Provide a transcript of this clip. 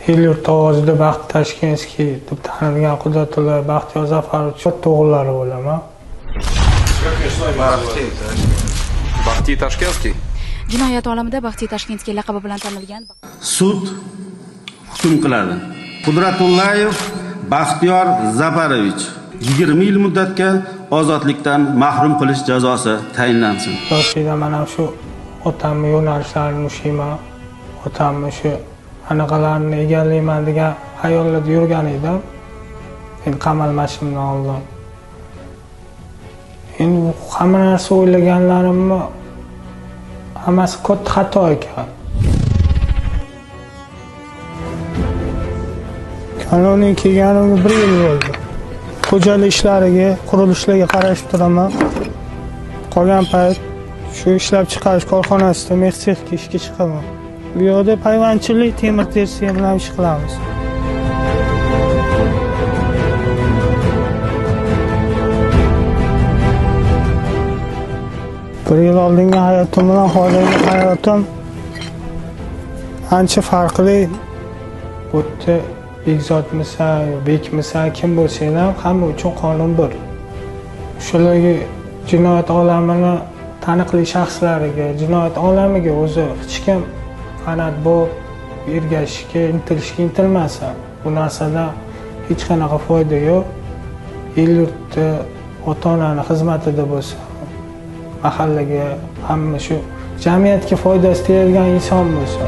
El-yurt ovozida Baxt Tashkentskiy deb tanilgan Qudratulla Baxtiyor Zafarovich o'g'illari bo'laman. Baxtiy Tashkentskiy. Jinoyat olamida Baxtiy Tashkentskiy laqabi bilan tanilgan. Sud hukm qiladi. Qudratullayev Baxtiyor Zafarovich 20 yil muddatga ozodlikdan mahrum qilish jazosi tayinlansin. Yoshlikda mana shu otamni yo'nalishlarini ushlayman. Otamni shu anaqalarni egallayman degan xayollarda yurgan edim. Men qamalmashimdan oldin. Endi hamma narsa o'ylaganlarimni hammasi katta xato ekan. Kanunning kelganimga 1 yil bo'ldi. Xo'jalik ishlariga, qurilishlarga qarashib turaman. Qolgan payt shu ishlab chiqarish korxonasida mexsexga ishga chiqaman. Bu yerda payvandchilik, temir tersiya bilan ish qilamiz. Bir yil oldingi hayotim bilan hozirgi hayotim ancha farqli. Bu yerda bekzodmisan, bekmisan, kim bo'lsang ham hamma uchun qonun bir. Shularga jinoyat olamini taniqli shaxslariga, jinoyat olamiga o'zi hech kim qanot bo'lib ergashishga, intilmasa, bu narsadan hech qanaqa foyda yo'q. El-yurtda ota-onani xizmatida bo'lsa, mahallaga, hamma shu jamiyatga foydasi tegadigan inson bo'lsa